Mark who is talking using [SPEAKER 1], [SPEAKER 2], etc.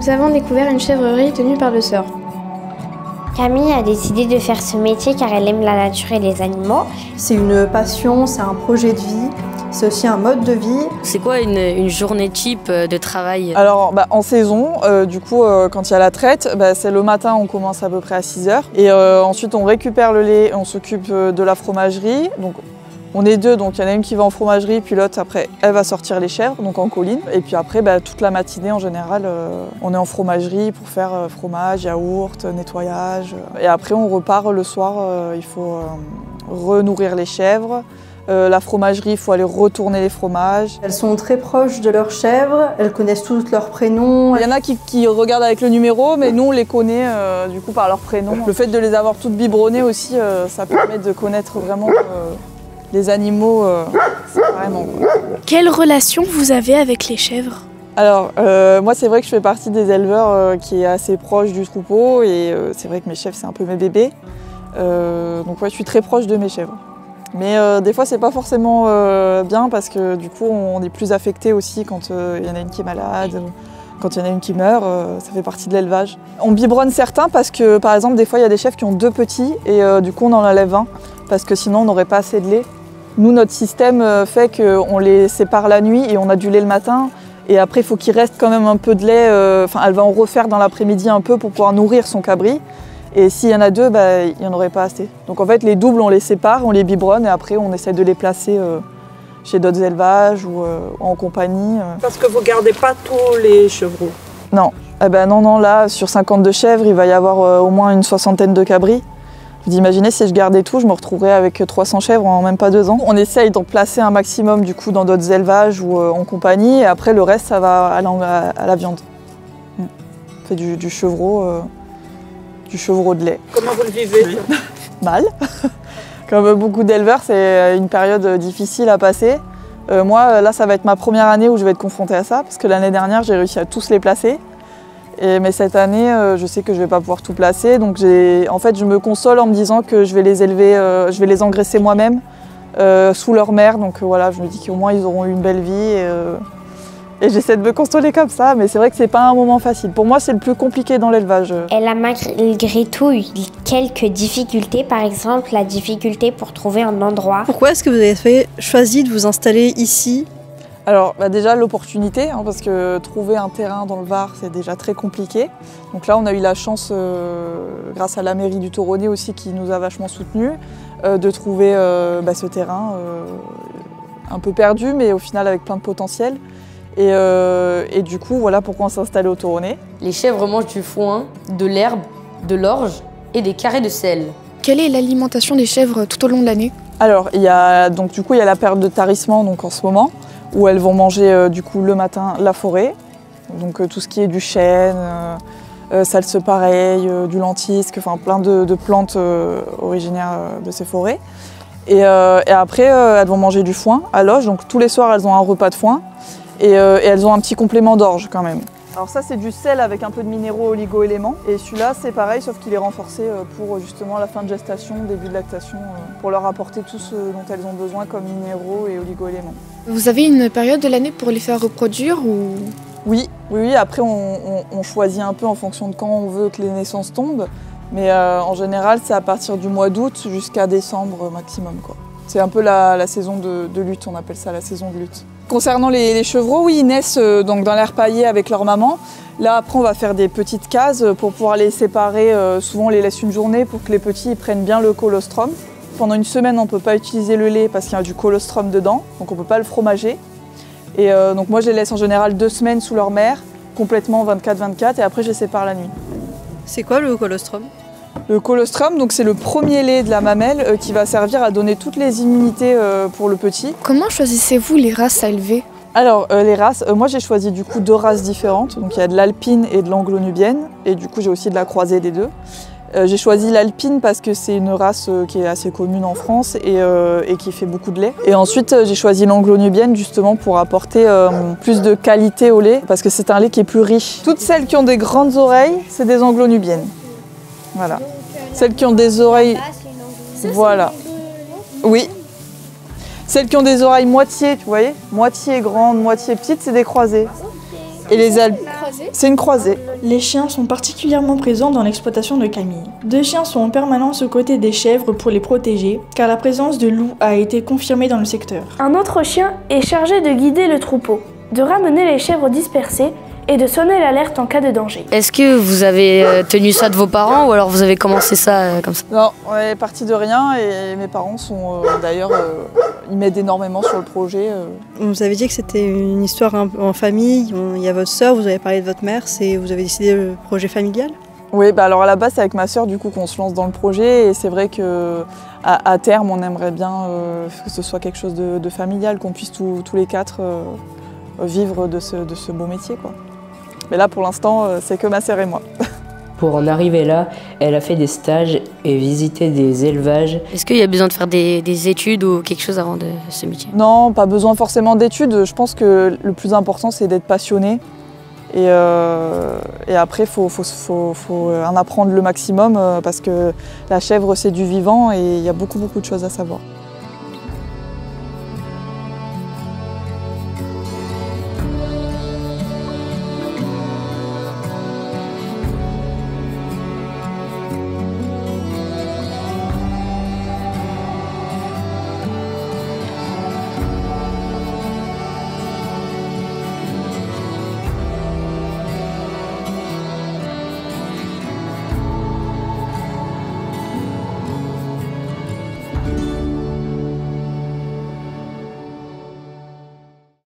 [SPEAKER 1] nous avons découvert une chèvrerie tenue par deux sœurs.
[SPEAKER 2] Camille a décidé de faire ce métier car elle aime la nature et les animaux.
[SPEAKER 3] C'est une passion, c'est un projet de vie, c'est aussi un mode de vie.
[SPEAKER 4] C'est quoi une journée type de travail?
[SPEAKER 5] Alors en saison, du coup quand il y a la traite, c'est le matin, on commence à peu près à 6 h. Et ensuite on récupère le lait, on s'occupe de la fromagerie. Donc, on est deux, donc il y en a une qui va en fromagerie, puis l'autre après elle va sortir les chèvres, donc en colline. Et puis après toute la matinée en général, on est en fromagerie pour faire fromage, yaourt, nettoyage. Et après on repart le soir, il faut renourrir les chèvres. La fromagerie, il faut aller retourner les fromages.
[SPEAKER 3] Elles sont très proches de leurs chèvres, elles connaissent tous leurs prénoms.
[SPEAKER 5] Il y en a qui regardent avec le numéro, mais nous on les connaît du coup par leur prénom. Le fait de les avoir toutes biberonnées aussi, ça permet de connaître vraiment les animaux séparément.
[SPEAKER 6] Quelle relation vous avez avec les chèvres?
[SPEAKER 5] Alors moi c'est vrai que je fais partie des éleveurs qui est assez proche du troupeau et c'est vrai que mes chèvres c'est un peu mes bébés. Donc ouais, je suis très proche de mes chèvres. Mais des fois c'est pas forcément bien parce que du coup on est plus affecté aussi quand il y en a une qui est malade, quand il y en a une qui meurt, ça fait partie de l'élevage. On biberonne certains parce que par exemple des fois il y a des chèvres qui ont 2 petits et du coup on en enlève un parce que sinon on n'aurait pas assez de lait. Nous notre système fait qu'on les sépare la nuit et on a du lait le matin et après il faut qu'il reste quand même un peu de lait, elle va en refaire dans l'après-midi un peu pour pouvoir nourrir son cabri. Et s'il y en a 2, il n'y en aurait pas assez. Donc en fait, les doubles, on les sépare, on les biberonne et après, on essaie de les placer chez d'autres élevages ou en compagnie.
[SPEAKER 7] Parce que vous ne gardez pas tous les chevreaux?
[SPEAKER 5] Non. Non, là, sur 52 chèvres, il va y avoir au moins une 60aine de cabris. Vous imaginez, si je gardais tout, je me retrouverais avec 300 chèvres en même pas 2 ans. On essaye d'en placer un maximum du coup dans d'autres élevages ou en compagnie et après, le reste, ça va aller à la viande. On fait du chevreau. Du chevreau de lait.
[SPEAKER 7] Comment vous le vivez?
[SPEAKER 5] Mal. Comme beaucoup d'éleveurs, c'est une période difficile à passer. Moi, là, ça va être ma première année où je vais être confrontée à ça, parce que l'année dernière, j'ai réussi à tous les placer. Mais cette année, je sais que je ne vais pas pouvoir tout placer. Donc, en fait, je me console en me disant que je vais les élever, je vais les engraisser moi-même, sous leur mère. Donc voilà, je me dis qu'au moins, ils auront eu une belle vie. Et j'essaie de me consoler comme ça, mais c'est vrai que c'est pas un moment facile. Pour moi, c'est le plus compliqué dans l'élevage.
[SPEAKER 2] Elle a malgré tout eu quelques difficultés, par exemple la difficulté pour trouver un endroit.
[SPEAKER 8] Pourquoi est-ce que vous avez choisi de vous installer ici?
[SPEAKER 5] Alors déjà l'opportunité, parce que trouver un terrain dans le Var, c'est déjà très compliqué. Donc là, on a eu la chance, grâce à la mairie du Toronnet aussi, qui nous a vachement soutenus, de trouver ce terrain un peu perdu, mais au final avec plein de potentiel. Et du coup, voilà pourquoi on s'est installé au Toronnet.
[SPEAKER 4] Les chèvres mangent du foin, de l'herbe, de l'orge et des carrés de sel.
[SPEAKER 6] Quelle est l'alimentation des chèvres tout au long de l'année?
[SPEAKER 5] Alors, il y a la période de tarissement donc, en ce moment, où elles vont manger du coup, le matin la forêt. Donc tout ce qui est du chêne, salse pareil, du lentisque, enfin plein de plantes originaires de ces forêts. Et après, elles vont manger du foin à l'oge. Donc tous les soirs, elles ont un repas de foin. Et elles ont un petit complément d'orge quand même. Alors ça c'est du sel avec un peu de minéraux oligo-éléments. Et celui-là c'est pareil sauf qu'il est renforcé pour justement la fin de gestation, début de lactation, pour leur apporter tout ce dont elles ont besoin comme minéraux et oligo-éléments.
[SPEAKER 6] Vous avez une période de l'année pour les faire reproduire ou...
[SPEAKER 5] Oui, après on choisit un peu en fonction de quand on veut que les naissances tombent. Mais en général c'est à partir du mois d'août jusqu'à décembre maximum, quoi. C'est un peu la saison de lutte, on appelle ça la saison de lutte. Concernant les chevreaux, oui, ils naissent donc dans l'air paillé avec leur maman. Là, après, on va faire des petites cases pour pouvoir les séparer. Souvent, on les laisse une journée pour que les petits prennent bien le colostrum. Pendant une semaine, on ne peut pas utiliser le lait parce qu'il y a du colostrum dedans, donc on ne peut pas le fromager. Et donc moi, je les laisse en général 2 semaines sous leur mère, complètement 24-24, et après, je les sépare la nuit.
[SPEAKER 8] C'est quoi le colostrum?
[SPEAKER 5] Le colostrum, donc c'est le premier lait de la mamelle qui va servir à donner toutes les immunités pour le petit.
[SPEAKER 6] Comment choisissez-vous les races à élever?
[SPEAKER 5] Alors les races, moi j'ai choisi du coup 2 races différentes. Donc il y a de l'alpine et de l'anglo-nubienne et du coup j'ai aussi de la croisée des 2. J'ai choisi l'alpine parce que c'est une race qui est assez commune en France et qui fait beaucoup de lait. Et ensuite j'ai choisi l'anglo-nubienne justement pour apporter plus de qualité au lait parce que c'est un lait qui est plus riche. Toutes celles qui ont des grandes oreilles, c'est des anglo-nubiennes. Voilà. Celles qui ont des oreilles... Voilà. Oui. Celles qui ont des oreilles moitié, tu voyez, moitié grandes, moitié petites, c'est des croisées. Et les
[SPEAKER 6] croisée?
[SPEAKER 9] C'est une croisée.
[SPEAKER 10] Les chiens sont particulièrement présents dans l'exploitation de Camille. 2 chiens sont en permanence aux côtés des chèvres pour les protéger, car la présence de loups a été confirmée dans le secteur.
[SPEAKER 11] Un autre chien est chargé de guider le troupeau, de ramener les chèvres dispersées et de sonner l'alerte en cas de danger.
[SPEAKER 4] Est-ce que vous avez tenu ça de vos parents ou alors vous avez commencé ça comme ça?
[SPEAKER 5] Non, on est parti de rien et mes parents sont d'ailleurs, ils m'aident énormément sur le projet.
[SPEAKER 8] Vous avez dit que c'était une histoire en famille, il y a votre sœur, vous avez parlé de votre mère, vous avez décidé le projet familial?
[SPEAKER 5] Oui, bah alors à la base c'est avec ma sœur du coup qu'on se lance dans le projet et c'est vrai que à terme on aimerait bien que ce soit quelque chose de familial, qu'on puisse tous les 4 vivre de ce beau métier, quoi. Mais là pour l'instant c'est que ma sœur et moi.
[SPEAKER 12] Pour en arriver là, elle a fait des stages et visité des élevages.
[SPEAKER 4] Est-ce qu'il y a besoin de faire des études ou quelque chose avant de ce métier?
[SPEAKER 5] Non, pas besoin forcément d'études. Je pense que le plus important c'est d'être passionné. Et après, il faut en apprendre le maximum parce que la chèvre, c'est du vivant et il y a beaucoup de choses à savoir.